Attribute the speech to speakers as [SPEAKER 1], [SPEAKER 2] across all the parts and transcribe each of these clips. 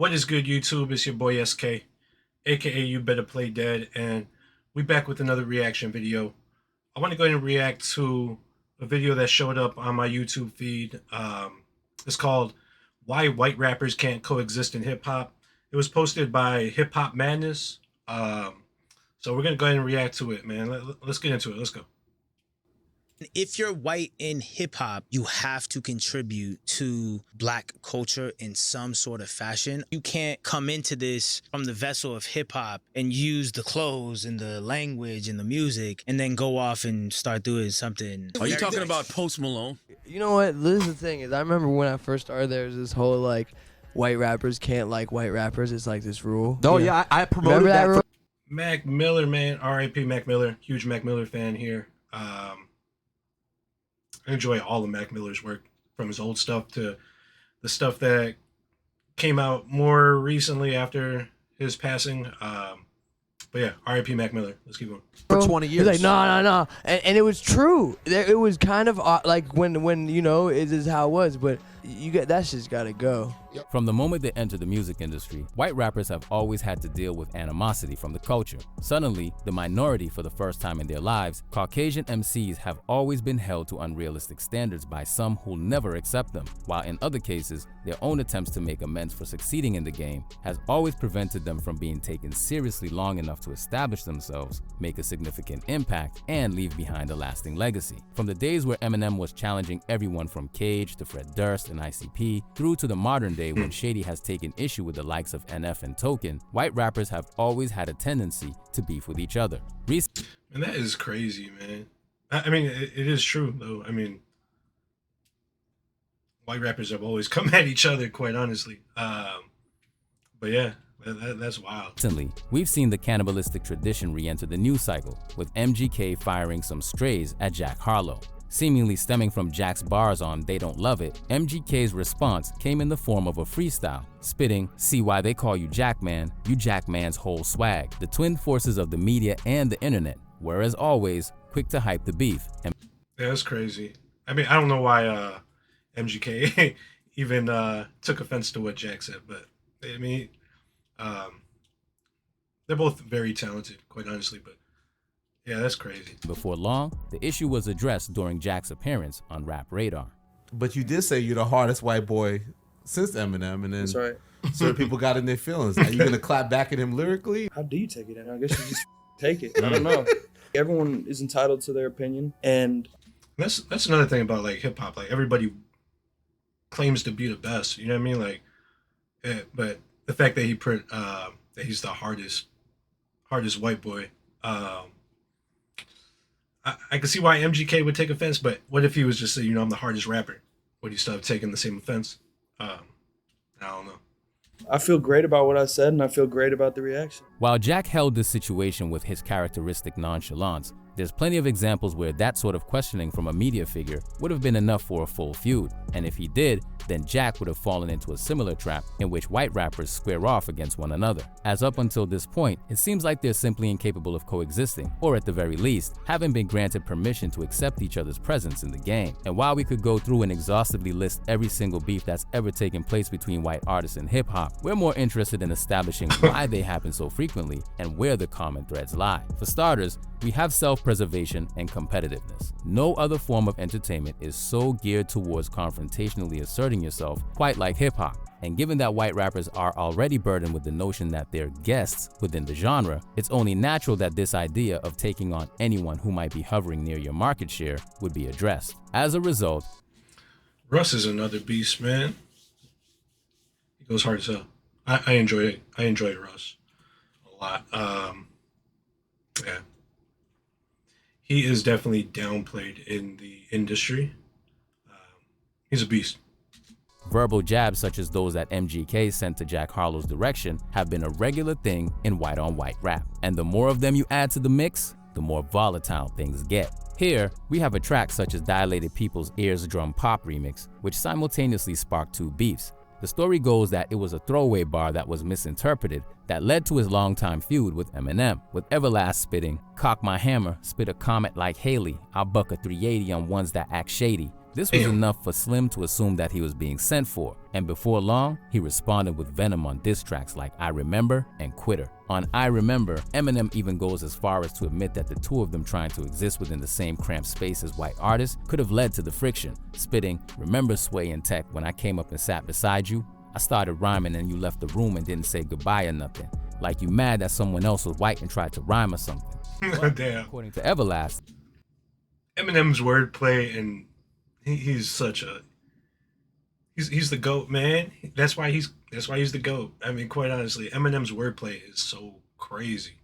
[SPEAKER 1] What is good, YouTube? It's your boy SK, aka You Better Play Dead, and we back with another reaction video. I want to go ahead and react to a video that showed up on my YouTube feed. It's called "Why White Rappers Can't Coexist in Hip Hop." It was posted by HipHopMadness. So we're gonna go ahead and react to it, man. Let's get into it. Let's go.
[SPEAKER 2] If you're white in hip hop, you have to contribute to black culture in some sort of fashion. You can't come into this from the vessel of hip hop and use the clothes and the language and the music and then go off and start doing something.
[SPEAKER 3] Are you talking about Post Malone?
[SPEAKER 4] You know what? This is the thing is I remember when I first started, there was this whole like white rappers can't like white rappers. It's like this rule.
[SPEAKER 3] Oh yeah, I promoted
[SPEAKER 4] remember that rule?
[SPEAKER 1] Mac Miller, man. R.I.P. Mac Miller. Huge Mac Miller fan here. I enjoy all of Mac Miller's work, from his old stuff to the stuff that came out more recently after his passing. But yeah, R.I.P. Mac Miller. Let's keep going.
[SPEAKER 3] For 20 years.
[SPEAKER 4] He's like, no. And it was true. It was kind of like when you know, it is how it was. But you get that shit's got to go.
[SPEAKER 5] From the moment they entered the music industry, white rappers have always had to deal with animosity from the culture. Suddenly, the minority for the first time in their lives, Caucasian MCs have always been held to unrealistic standards by some who'll never accept them, while in other cases, their own attempts to make amends for succeeding in the game has always prevented them from being taken seriously long enough to establish themselves, make a significant impact, and leave behind a lasting legacy. From the days where Eminem was challenging everyone from Cage to Fred Durst and ICP, through to the modern day when Shady has taken issue with the likes of NF and Token, white rappers have always had a tendency to beef with each other.
[SPEAKER 1] And that is crazy, man. I mean, it is true, though. I mean, white rappers have always come at each other, quite honestly. But yeah, that's wild.
[SPEAKER 5] Recently, we've seen the cannibalistic tradition re-enter the news cycle, with MGK firing some strays at Jack Harlow. Seemingly stemming from Jack's bars on They Don't Love It, MGK's response came in the form of a freestyle, spitting, "See why they call you Jackman, you Jackman's whole swag." The twin forces of the media and the internet were, as always, quick to hype the beef.
[SPEAKER 1] Yeah, that's crazy. I mean, I don't know why MGK even took offense to what Jack said, but I mean, they're both very talented, quite honestly, but yeah, that's crazy.
[SPEAKER 5] Before long, the issue was addressed during Jack's appearance on Rap Radar.
[SPEAKER 6] But you did say you're the hardest white boy since Eminem, and then
[SPEAKER 7] that's right.
[SPEAKER 6] Certain people got in their feelings. Are you gonna clap back at him lyrically?
[SPEAKER 7] How do you take it? I guess you just take it. I don't know. Everyone is entitled to their opinion, and
[SPEAKER 1] that's another thing about like hip hop. Like everybody claims to be the best. You know what I mean? Like, but the fact that he put that he's the hardest white boy. I can see why MGK would take offense, but what if he was just saying, I'm the hardest rapper? Would he still have taken the same offense? I don't know.
[SPEAKER 7] I feel great about what I said, and I feel great about the reaction.
[SPEAKER 5] While Jack held this situation with his characteristic nonchalance, there's plenty of examples where that sort of questioning from a media figure would have been enough for a full feud, and if he did, then Jack would have fallen into a similar trap in which white rappers square off against one another. As up until this point, it seems like they're simply incapable of coexisting, or at the very least, haven't been granted permission to accept each other's presence in the game. And while we could go through and exhaustively list every single beef that's ever taken place between white artists and hip-hop, we're more interested in establishing why they happen so frequently and where the common threads lie. For starters, we have self-preservation and competitiveness. No other form of entertainment is so geared towards confrontationally asserting yourself quite like hip-hop. And given that white rappers are already burdened with the notion that they're guests within the genre, it's only natural that this idea of taking on anyone who might be hovering near your market share would be addressed. As a result,
[SPEAKER 1] Russ is another beast, man. He goes hard as hell. I enjoy it. I enjoy Russ a lot. Yeah. He is definitely downplayed in the industry. He's a beast.
[SPEAKER 5] verbal jabs such as those that MGK sent to Jack Harlow's direction have been a regular thing in white-on-white rap. And the more of them you add to the mix, the more volatile things get. Here, we have a track such as Dilated People's Ears Drum Pop remix, which simultaneously sparked two beefs. The story goes that it was a throwaway bar that was misinterpreted that led to his longtime feud with Eminem, with Everlast spitting, "Cock my hammer, spit a comet like Haley, I'll buck a 380 on ones that act shady. This was
[SPEAKER 1] Damn.
[SPEAKER 5] enough for Slim to assume that he was being sent for, and before long, he responded with venom on diss tracks like I Remember and Quitter. On I Remember, Eminem even goes as far as to admit that the two of them trying to exist within the same cramped space as white artists could have led to the friction, spitting, remember Sway and Tech when I came up and sat beside you? I started rhyming and you left the room and didn't say goodbye or nothing. Like you mad that someone else was white and tried to rhyme or something.
[SPEAKER 1] Damn.
[SPEAKER 5] According to Everlast,
[SPEAKER 1] Eminem's wordplay, and he's such a he's the GOAT, man. That's why he's the GOAT. I mean, quite honestly, Eminem's wordplay is so crazy.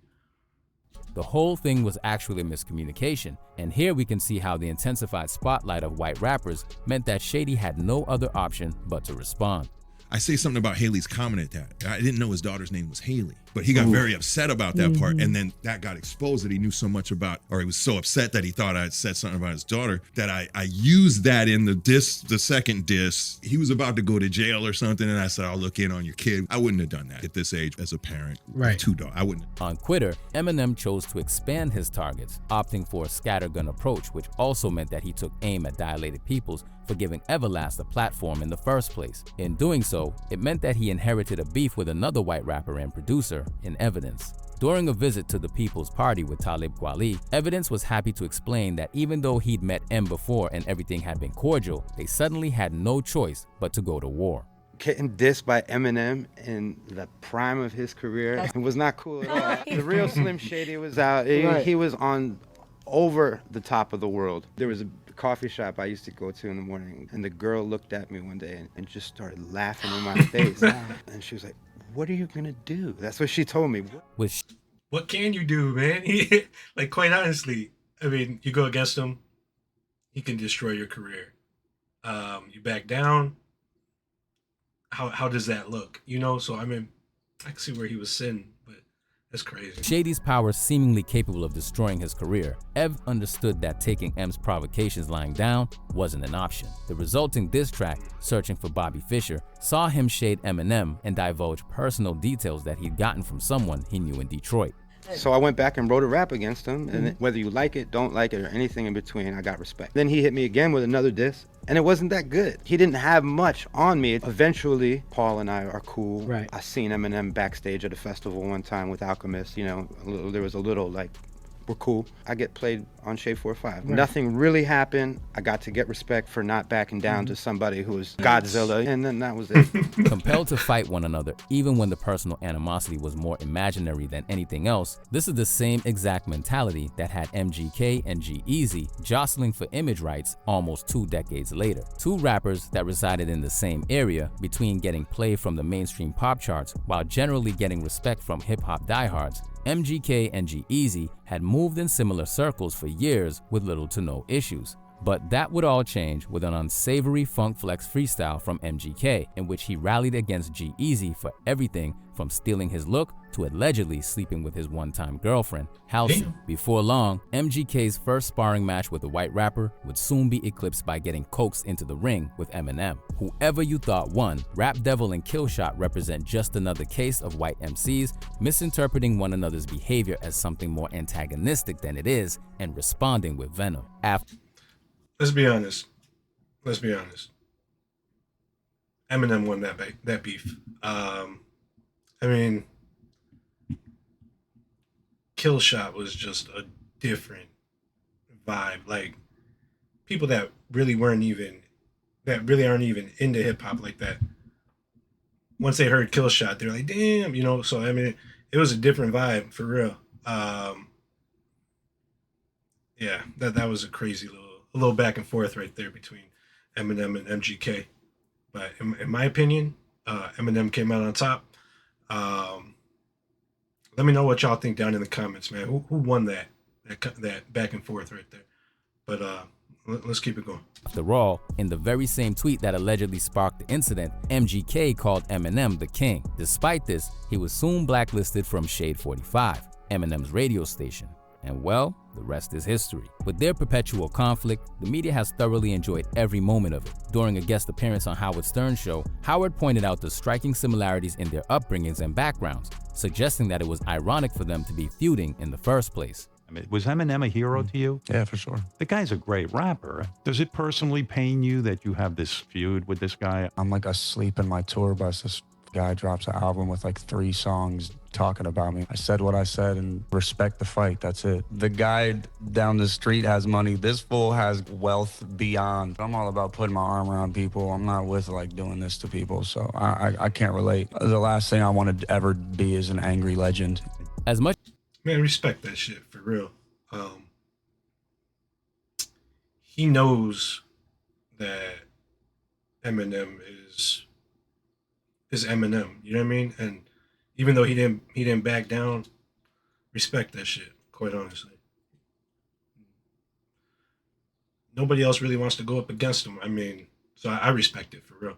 [SPEAKER 5] the whole thing was actually miscommunication, and here we can see how the intensified spotlight of white rappers meant that Shady had no other option but to respond.
[SPEAKER 8] I say something about Haley's comment at that. I didn't know his daughter's name was Haley, but he got very upset about that part. And then that got exposed that he knew so much about, or he was so upset that he thought I had said something about his daughter that I used that in the diss, the second diss. He was about to go to jail or something. And I said, I'll look in on your kid. I wouldn't have done that at this age as a parent.
[SPEAKER 2] Right.
[SPEAKER 8] Two daughters. I wouldn't.
[SPEAKER 5] On Quitter, Eminem chose to expand his targets, opting for a scattergun approach, which also meant that he took aim at dilated peoples for giving Everlast a platform in the first place. In doing so, it meant that he inherited a beef with another white rapper and producer in Evidence. During a visit to the People's Party with Talib Kweli, Evidence was happy to explain that even though he'd met M before and everything had been cordial, they suddenly had no choice but to go to war.
[SPEAKER 9] Getting dissed by Eminem in the prime of his career was not cool at all. The real Slim Shady was out. He was on over the top of the world. There was a coffee shop I used to go to in the morning, and the girl looked at me one day and just started laughing in my face. And she was like, "What are you gonna do?" That's what she told me.
[SPEAKER 1] What can you do, man? Like, quite honestly, I mean, you go against him, he can destroy your career. You back down, how does that look? You know, so I mean, I can see where he was sitting, but that's crazy.
[SPEAKER 5] Shady's power seemingly capable of destroying his career, Ev understood that taking M's provocations lying down wasn't an option. The resulting diss track, Searching for Bobby Fischer, saw him shade Eminem and divulge personal details that he'd gotten from someone he knew in Detroit.
[SPEAKER 9] So I went back and wrote a rap against him, and whether you like it, don't like it, or anything in between, I got respect. Then he hit me again with another diss, and it wasn't that good. He didn't have much on me. Eventually, Paul and I are cool.
[SPEAKER 2] Right.
[SPEAKER 9] I seen Eminem backstage at a festival one time with Alchemist. You know, there was a little like, we're cool. I get played on Shade 4-5. Right. Nothing really happened. I got to get respect for not backing down to somebody who was Godzilla, and then that was it.
[SPEAKER 5] Compelled to fight one another, even when the personal animosity was more imaginary than anything else, this is the same exact mentality that had MGK and G-Eazy jostling for image rights almost 2 decades later. Two rappers that resided in the same area, between getting play from the mainstream pop charts while generally getting respect from hip-hop diehards. MGK and G-Eazy had moved in similar circles for years with little to no issues. But that would all change with an unsavory Funk Flex freestyle from MGK, in which he rallied against G-Eazy for everything from stealing his look to allegedly sleeping with his one-time girlfriend, Halsey. Before long, MGK's first sparring match with a white rapper would soon be eclipsed by getting coaxed into the ring with Eminem. Whoever you thought won, Rap Devil and Killshot represent just another case of white MCs misinterpreting one another's behavior as something more antagonistic than it is and responding with venom.
[SPEAKER 1] Let's be honest. Eminem won that beef. I mean, Killshot was just a different vibe. Like, people that really aren't even into hip hop like that, once they heard Killshot, they're like, damn, you know. So I mean, it was a different vibe for real. Yeah, that was a crazy little back and forth right there between Eminem and MGK. But in my opinion, Eminem came out on top. Let me know what y'all think down in the comments, man. Who won that back and forth right there? But let's keep it going.
[SPEAKER 5] After all, in the very same tweet that allegedly sparked the incident, MGK called Eminem the king. Despite this, he was soon blacklisted from Shade 45, Eminem's radio station. And well, the rest is history. With their perpetual conflict, the media has thoroughly enjoyed every moment of it. During a guest appearance on Howard Stern's show, Howard pointed out the striking similarities in their upbringings and backgrounds, suggesting that it was ironic for them to be feuding in the first place.
[SPEAKER 10] I mean, was Eminem a hero to you?
[SPEAKER 11] Yeah, for sure.
[SPEAKER 10] The guy's a great rapper. Does it personally pain you that you have this feud with this guy?
[SPEAKER 11] I'm like asleep in my tour bus. This guy drops an album with like 3 songs talking about me. I said what I said and respect the fight. That's it. The guy down the street has money. This fool has wealth beyond. I'm all about putting my arm around people. I'm not with like doing this to people. So I can't relate. The last thing I want to ever be is an angry legend.
[SPEAKER 5] As much
[SPEAKER 1] Man, respect that shit for real. He knows that Eminem is Eminem. You know what I mean? And even though he didn't back down, respect that shit. Quite honestly, nobody else really wants to go up against him. I mean, so I respect it for real.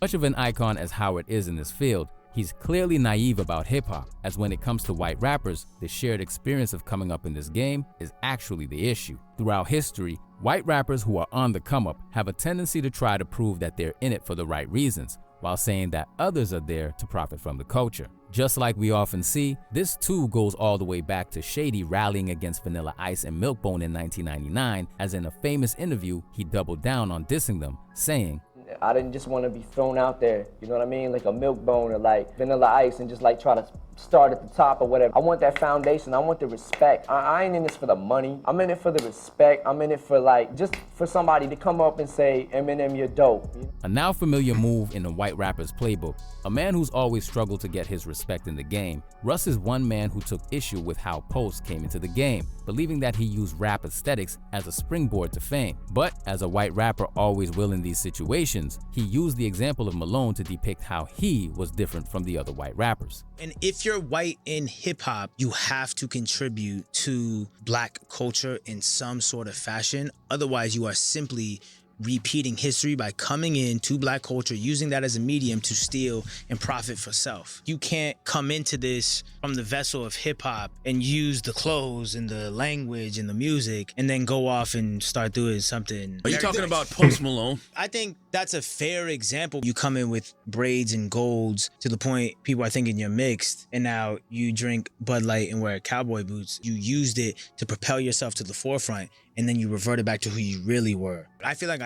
[SPEAKER 5] Much of an icon as Howard is in this field, he's clearly naive about hip-hop, as when it comes to white rappers, the shared experience of coming up in this game is actually the issue. Throughout history, white rappers who are on the come-up have a tendency to try to prove that they're in it for the right reasons, while saying that others are there to profit from the culture. Just like we often see, this too goes all the way back to Shady rallying against Vanilla Ice and Milkbone in 1999, as in a famous interview, he doubled down on dissing them, saying,
[SPEAKER 12] I didn't just want to be thrown out there, you know what I mean? Like a Milkbone or like Vanilla Ice and just like try to start at the top or whatever. I want that foundation. I want the respect. I ain't in this for the money. I'm in it for the respect. I'm in it for like, just for somebody to come up and say, Eminem, you're dope.
[SPEAKER 5] A now familiar move in the white rapper's playbook, a man who's always struggled to get his respect in the game, Russ is one man who took issue with how Post came into the game, believing that he used rap aesthetics as a springboard to fame. But as a white rapper always will in these situations, he used the example of Malone to depict how he was different from the other white rappers.
[SPEAKER 2] And if you're white in hip hop, you have to contribute to black culture in some sort of fashion. Otherwise, you are simply repeating history by coming in to black culture, using that as a medium to steal and profit for self. You can't come into this from the vessel of hip hop and use the clothes and the language and the music and then go off and start doing something.
[SPEAKER 3] Are you talking about Post Malone?
[SPEAKER 2] I think that's a fair example. You come in with braids and golds to the point people are thinking you're mixed, and now you drink Bud Light and wear cowboy boots. You used it to propel yourself to the forefront, and then you reverted back to who you really were. I feel like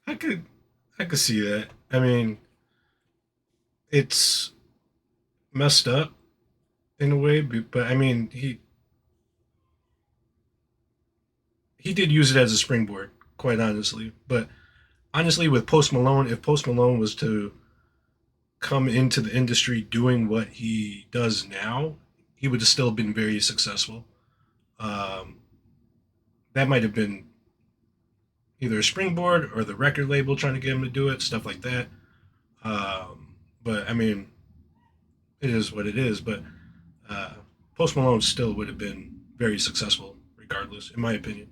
[SPEAKER 1] I could see that. I mean, it's messed up in a way, but I mean, he did use it as a springboard, quite honestly. But honestly, with Post Malone, if Post Malone was to come into the industry doing what he does now, he would have still been very successful. That might have been either a springboard or the record label trying to get him to do it, stuff like that. But I mean, it is what it is. But Post Malone still would have been very successful regardless, in my opinion.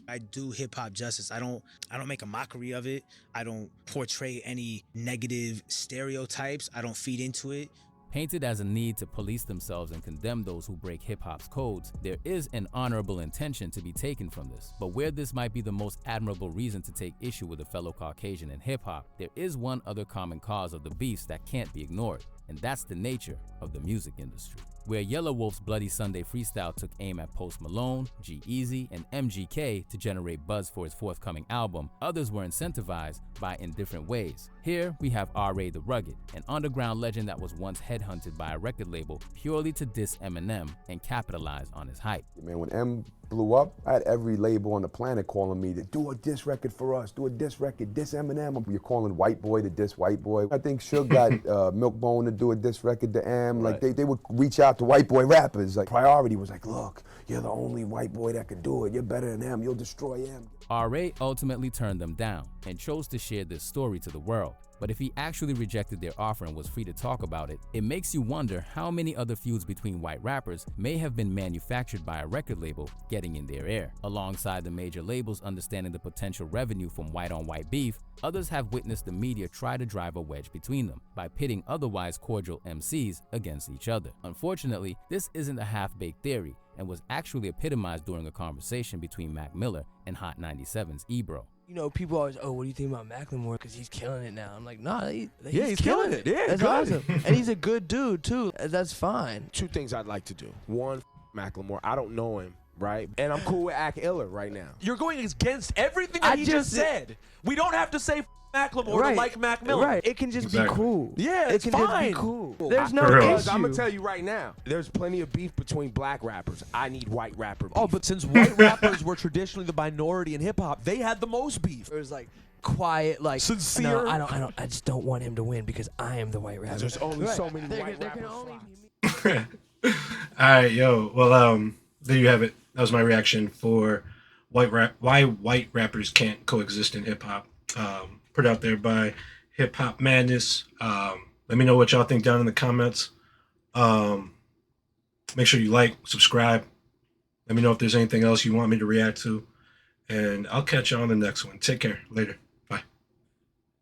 [SPEAKER 2] I do hip hop justice. I don't make a mockery of it. I don't portray any negative stereotypes. I don't feed into it.
[SPEAKER 5] Painted as a need to police themselves and condemn those who break hip-hop's codes, there is an honorable intention to be taken from this. But where this might be the most admirable reason to take issue with a fellow Caucasian in hip-hop, there is one other common cause of the beefs that can't be ignored, and that's the nature of the music industry. Where Yellow Wolf's Bloody Sunday freestyle took aim at Post Malone, G-Eazy, and MGK to generate buzz for his forthcoming album, others were incentivized by in different ways. Here we have R.A. the Rugged, an underground legend that was once headhunted by a record label purely to diss Eminem and capitalize on his hype.
[SPEAKER 13] Man, when M blew up, I had every label on the planet calling me to do a diss record for us, do a diss record, diss Eminem. You're calling White Boy to diss White Boy. I think Suge got Milkbone to do a diss record to M. Like they would reach out to white boy rappers. Like priority was like, look, you're the only white boy that can do it. You're better than M. You'll destroy M.
[SPEAKER 5] R.A. ultimately turned them down and chose to share this story to the world. But if he actually rejected their offer and was free to talk about it, it makes you wonder how many other feuds between white rappers may have been manufactured by a record label getting in their ear. Alongside the major labels understanding the potential revenue from white-on-white beef, others have witnessed the media try to drive a wedge between them by pitting otherwise cordial MCs against each other. Unfortunately, this isn't a half-baked theory and was actually epitomized during a conversation between Mac Miller and Hot 97's Ebro.
[SPEAKER 4] You know, people always, oh, what do you think about Macklemore? Because he's killing it now. I'm like, nah,
[SPEAKER 14] he's killing it. Yeah,
[SPEAKER 4] that's
[SPEAKER 14] good.
[SPEAKER 4] awesome. And he's a good dude, too. That's fine.
[SPEAKER 14] Two things I'd like to do. One, Macklemore. I don't know him
[SPEAKER 15] right? And I'm cool with Ack Iller right now.
[SPEAKER 14] You're going against everything that he just said. We don't have to say Macklemore to like Mac Miller.
[SPEAKER 4] Right. It can just be cool.
[SPEAKER 14] Yeah,
[SPEAKER 4] it
[SPEAKER 14] it's
[SPEAKER 4] can
[SPEAKER 14] fine.
[SPEAKER 4] just be cool. There's no
[SPEAKER 15] Because
[SPEAKER 4] issue.
[SPEAKER 15] I'm gonna tell you right now, there's plenty of beef between black rappers. I need white rapper beef.
[SPEAKER 14] Oh, but since white rappers were traditionally the minority in hip hop, they had the most beef.
[SPEAKER 4] It was like quiet, like
[SPEAKER 14] sincere.
[SPEAKER 4] No, I just don't want him to win because I am the white rapper.
[SPEAKER 15] There's only so many white
[SPEAKER 4] there can
[SPEAKER 15] rappers.
[SPEAKER 4] only
[SPEAKER 1] All right, yo. Well, there you have it. That was my reaction for why white rappers can't coexist in hip hop. Put out there by HipHopMadness. Let me know what y'all think down in the comments. Make sure you like, subscribe. Let me know if there's anything else you want me to react to. And I'll catch you on the next one. Take care. Later.